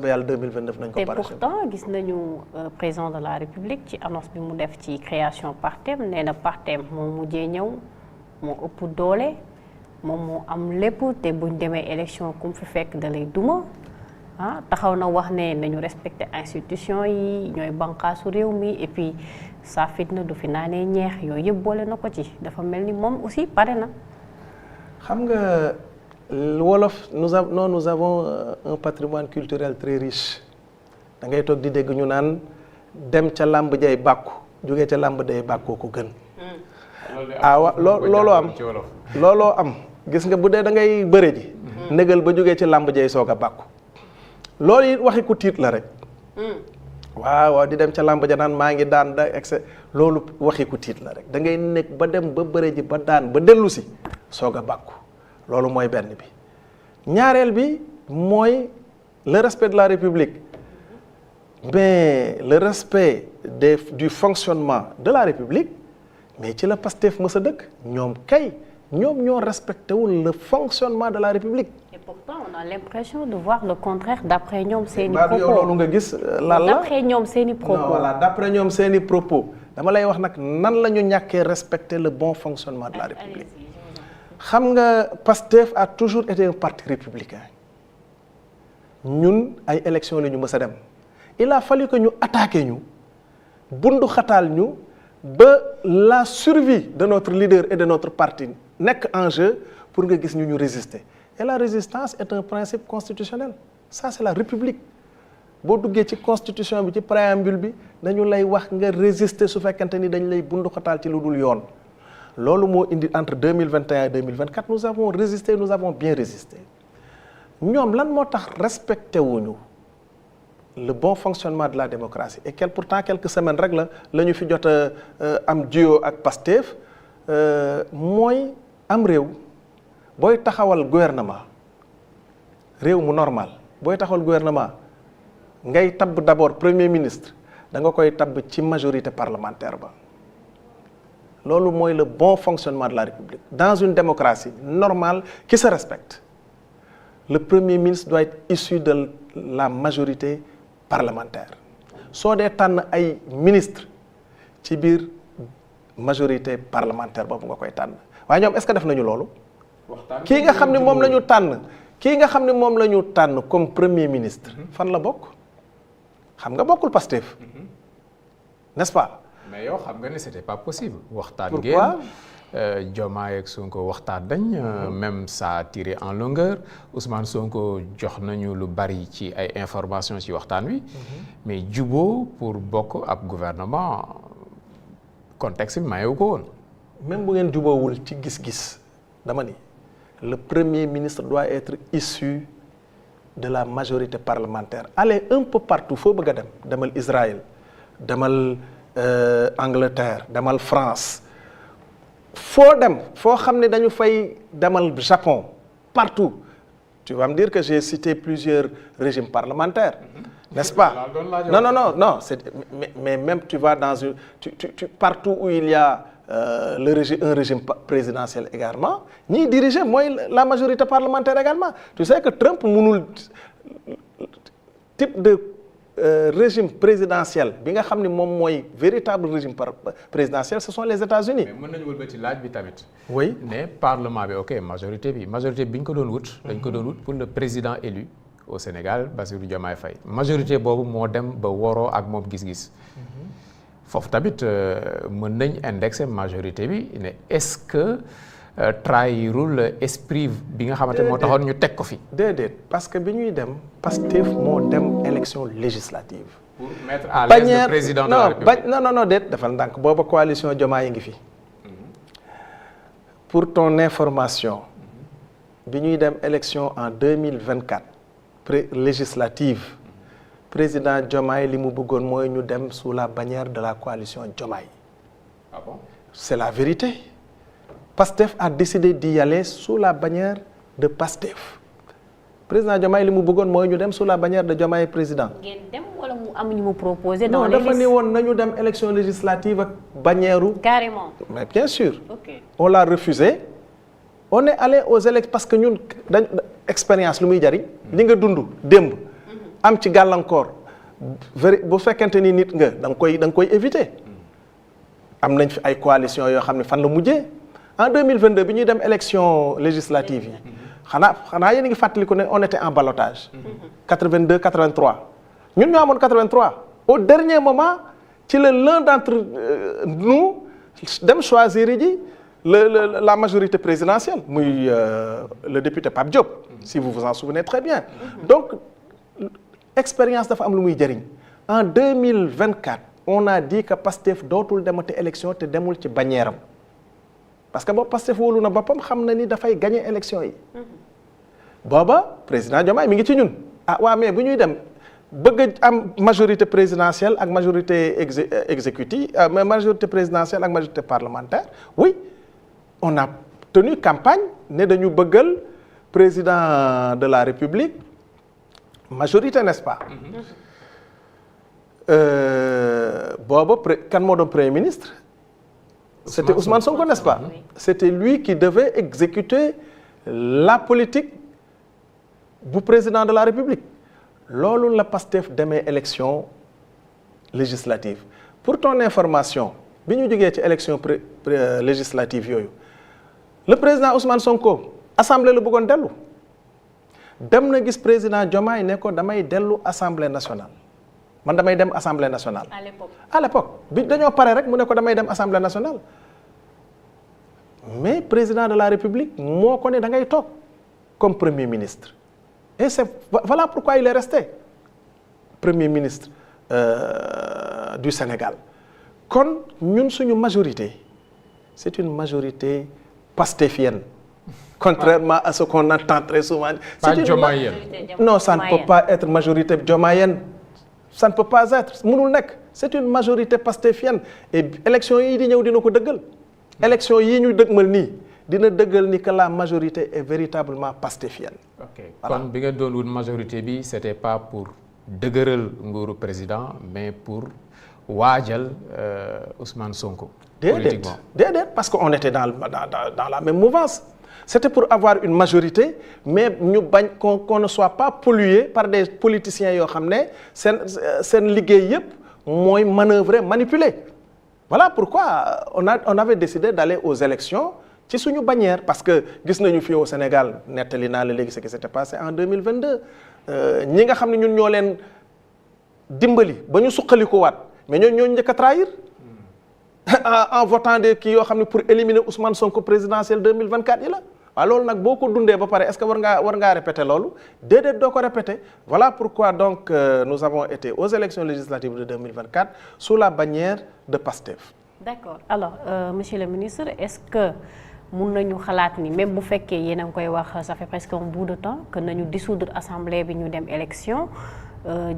yàlla 2029 nañ ko te pourtant gis nañu président de la République ci annonce bi mu def ci création partem nee na partem moo mujjee ñëw moo ëpp doole moom moo am lépp te buñ demee élection ku mu fi fekk da lay duma taxaw na wax ne nañu respecter institution yi ñooy banqaasu réew mi et puis saa fitna du fi naanee ñeex yooyu yëpp boole na ko ci dafa mel ni moom aussi pare na. xam nga wolof nous avons un patrimoine culturel très riche da ngay toog di dégg ñu naan dem ca làmb jay bàkku jógee ca làmb day bàkkoo ko gën. looloo am gis nga bu dee da ngay bëre ji. négal ba jógee ci làmb jay soog a bàkku. loolu it waxi ku tiit la rek. waaw di dem ca làmb ja naan maa ngi daan da loolu waxi ku tiit la rek da ngay nekk ba dem ba bëre ji ba daan ba dellu si soog a bàkku. loolu mooy benn bi ñaareel bi mooy le respect de la République mais le respect du fonctionnement de la République mais ci la Pastef mës a dëkk ñoom ñoo respecté wul le fonctionnement de la République. Et pourtant on a l'impression de voir le contraire d'après ñoom seeni propos. yow loolu nga gis lan la d'après ñoom seeni propos. non voilà d'après ñoom seeni propos dama lay wax nag nan la ñu ñàkkee respecter le bon fonctionnement de la République. xam nga Pastef a toujours été un parti républicain ñun ay élections la ñu mës a dem il a fallu que ñu attaqué ñu bundu xataal ñu ba la survie de notre leader et de notre parti nekk en jeu pour nga gis ñu résister et la résistance est un principe constitutionnel ça c'est la République boo duggee ci constitution bi ci préambule bi dañu lay wax nga résister su fekkente ni dañ lay bundu xataal ci lu dul yoon. loolu moo indi entre 2021 et 2024 nous avons résisté nous avons bien résisté ñoom lan moo tax respecté wuñu le bon fonctionnement de la démocratie et pourtant quelques semaines rek la ñu fi jot a am duo ak Pastef mooy am réew booy taxawal gouvernement réew mu normal booy taxawal gouvernement ngay tabb d'abord premier ministre da nga koy tabb ci majorité parlementaire ba. loolu mooy le bon fonctionnement de la République dans une démocratie normale qui se respecte le premier ministre doit être issu de la majorité parlementaire soo dee tànn ay ministre ci biir majorité parlementaire boobu nga koy tànn waaye ñoom est-ce que def nañu loolu kii nga xam ne moom la ñu tànn comme premier ministre fan la bokk xam nga bokkul Pastef n'est-ce pas. mais yow xam nga ne c'était pas possible. waxtaan pourquoi ngeen Diomaye ak Sonko waxtaan nañ. même ça a tiré en longueur Ousmane Sonko jox nañu lu bari ci ay informations ci waxtaan wi. mais juboo pour bokk ab gouvernement contexte bi mayewu ko woon. même bu ngeen juboowul ci gis-gis dama ni le premier ministre doit être issu de la majorité parlementaire aller un peu partout foo bëgg a dem demal Israël demal. Angleterre demal France foo dem foo xam ne dañu fay demal Japon partout tu vas me dire que j'ai cité plusieurs régimes parlementaires n'est-ce pas non c'est mais même tu vas dans une partout où il y a un régime présidentiel également ñiy diriger mooy la majorité parlementaire également tu sais que Trump mënul type de régime présidentiel bi nga xam ne moom mooy véritable régime présidentiel ce sont les États-Unis. mais mën nañu wëlbati laaj bi tamit. oui ne parlement bi ok majorité bi ñu ko doon wut. dañ ko doon wut pour le président élu au Sénégal Bassirou Diomaye Faye majorité boobu moo dem ba waroo ak moom gis-gis. foofu tamit mën nañ indexer majorité bi ne est-ce que trahirul esprit bi nga xamante moo taxoon ñu teg ko fi. déedéet parce que bi ñuy dem Pastef moo dem élection législative. pour mettre à l'aise le président de la République. non déet defal ndànk booba coalition Diomaye ngi fi. pour ton information bi ñuy dem élection en 2024 législative président Diomaye li mu bëggoon mooy ñu dem sous la bannière de la coalition Diomaye. Ah bon? C'est la vérité. Pastef a décidé d'y aller sous la bannière de Pastef président Diomaye li mu bëggoon mooy ñu dem sous la bannière de Diomaye président. ngeen dem wala mu am ñu mu proposé. dans les listes non dafa ni woon nañu dem élection législative ak bannière. carrément. mais bien sûr. ok on l'a refusé. on est allé aux élections parce que ñun dañ expérience lu muy jariñ. li nga dund démb. am ci gàllankoor bu fekkente ni nit nga da nga koy éviter. am nañ fi ay coalition yoo xam ne fan la mujjee en 2022 bi ñuy dem élection législative yi xanaa yéen a ngi fàttaliku ne on était en ballottage. 82 83 ñun ñoo amoon 83 au dernier moment ci l'un d'entre nous dem choisir ji la majorité présidentielle muy le député Pape Diop. si vous vous en souvenez très bien. donc expérience dafa am lu muy jëriñ en 2024 on a dit que Pastef dootul demati élection te demul ci bannière am parce que boobu Pastef wóolu na boppam xam na ni dafay gagner élection yi. booba président Diomaye mi ngi ci ñun. waaw mais bu ñuy dem bëgg am majorité présidentielle ak majorité exécutive majorité présidentielle ak majorité parlementaire oui on a tenu campagne ne dañu bëggal président de la République majorité n'est-ce pas. booba kan moo doon premier ministre. c'était Ousmane Sonko n'est-ce pas. c'était lui qui devait exécuter la politique bu président de la République. loolu la Pastef demee élection législative pour ton information bi ñu jógee ci élection législative yooyu le président Ousmane Sonko assemblée la bëggoon dellu dem na gis président Diomaye ne ko damay dellu assemblée nationale man damay dem assemblée nationale. à l'époque bi dañoo pare rek mu ne ko damay dem assemblée nationale mais président de la République moo ko ne da ngay toog comme premier ministre. Et voilà pourquoi il est resté Premier ministre du Sénégal. kon ñun suñu majorité c'est une majorité pastéfienne. contrairement à ce qu'on entend très souvent. Pas diomayenne. Non, ça ne peut pas être majorité diomayenne. Ça ne peut pas être mënul nekk. C'est une majorité pastéfienne et élection yi di ñëw dina ko dëggal. élection yi ñu dëgmal nii. dina dëggal ni que la majorité est véritablement pastéfienne. ok kon bi nga doon wut majorité bi c'était pas pour dëgëral nguuru président mais pour waajal Ousmane Sonko. politiquement déedéet parce que on était dans la même mouvance. c'était pour avoir une majorité mais ñu bañ qu'on ne soit pas pollué par des politiciens yoo xam ne seen liggéey yëpp mooy manœuvrer manipuler. voilà pourquoi on avait décidé d'aller aux élections ci suñu bannière parce que gis nañu fii au Sénégal nettali naa la léegi ce qui s'était passé en 2022 ñi nga xam ne ñun ñoo leen dimbali ba ñu suqaliku waat mais ñoo njëkk a trahir en votant des kii yoo xam ne pour éliminer Ousmane Sonko présidentielle 2024 yi la waaw loolu nag boo ko dundee ba pare est-ce que war ngaa répéter loolu déedéet doo ko répéter voilà pourquoi donc nous avons été aux élections législatives de 2024 sous la bannière de PASTEF. d'accord alors monsieur le ministre est-ce que mun nañu xalaat ni même bu fekkee yéen a ngi koy wax ça fait presque un bout de temps que nañu dissoudre assemblée bi ñu dem élection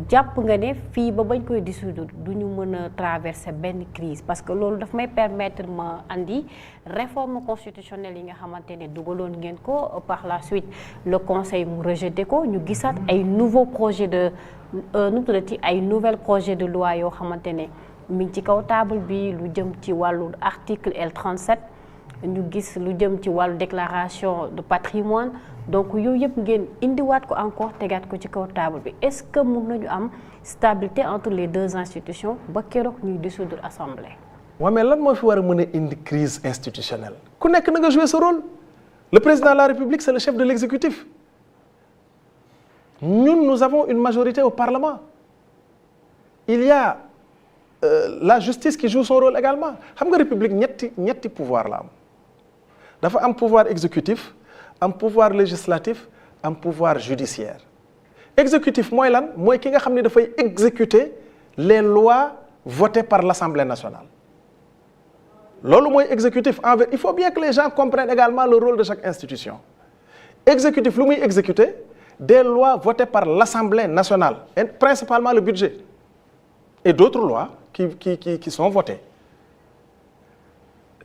jàpp nga ne fii ba bañ koy dissoudre du ñu mën a traverser benn crise parce que loolu daf may permettre ma andi réforme constitutionnelle yi nga xamante ne dugaloon ngeen ko par la suite le conseil mu rejeté ko ñu gisaat ay nouveaux projets de nu tuddati ay nouvelles projets de loi yoo xamante ne mi ngi ci kaw table bi lu jëm ci wàllu article L37 ñu gis lu jëm ci wàllu déclaration de patrimoine donc yooyu yëpp ngeen indiwaat ko encore tegaat ko ci kaw table bi est-ce que mun nañu am stabilité entre les deux institutions ba keroog ñuy dissoudre assemblée. waaw mais lan moo fi war a mën a indi crise institutionnelle ku nekk na nga jouer ce rôle le président de la République c'est le chef de l'exécutif ñun nous avons une majorité au Parlement il y a la justice qui joue son rôle également xam nga République ñetti pouvoir la am dafa am pouvoir exécutif am pouvoir législatif am pouvoir judiciaire exécutif mooy lan mooy ki nga xam ne dafay exécuter les lois votées par l'Assemblée nationale loolu mooy exécutif envers il faut bien que les gens comprennent également le rôle de chaque institution exécutif lu muy exécuter des lois votées par l'Assemblée nationale et principalement le budget et d'autres lois qui sont votées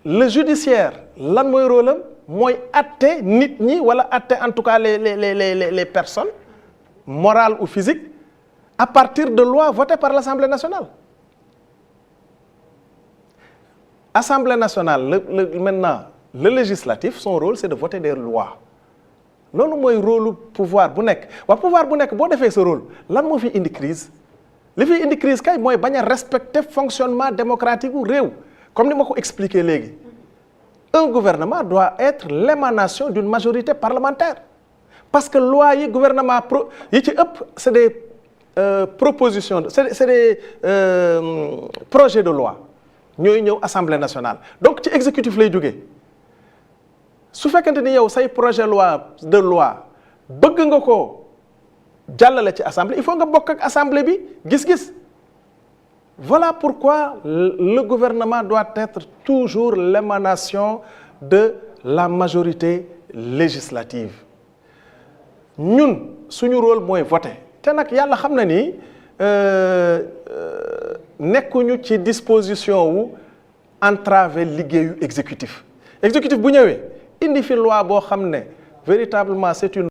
le judiciaire lan mooy rôle am mooy atte nit ñi wala atte en tout cas les personnes morales ou physiques à partir de lois votées par l'Assemblée nationale. Assemblée nationale maintenant le législatif son rôle c'est de voter des lois loolu mooy rôle pouvoir bu nekk waa pouvoir bu nekk boo defee sa rôle lan moo fi indi crise li fi indi crise kay mooy bañ a respecter fonctionnement démocratique u réew comme ni ma ko expliqué léegi un gouvernement doit être l'émanation d'une majorité parlementaire parce que loi yi gouvernement yi ci ëpp c'est des propositions c'est des projets de loi ñooy ñëw assemblée nationale donc ci exécutif lay jógee su fekkente ni yow say projet de loi bëgg nga ko jàllale ci assemblée il faut nga bokk ak assemblée bi gis-gis voilà pourquoi le gouvernement doit être toujours l'émanation de la majorité législative ñun suñu rôle mooy voter te nag yàlla xam na ni nekkuñu ci disposition wu entraver liggéeyu exécutif bu ñëwee indi fi loi boo xam ne véritablement c'est une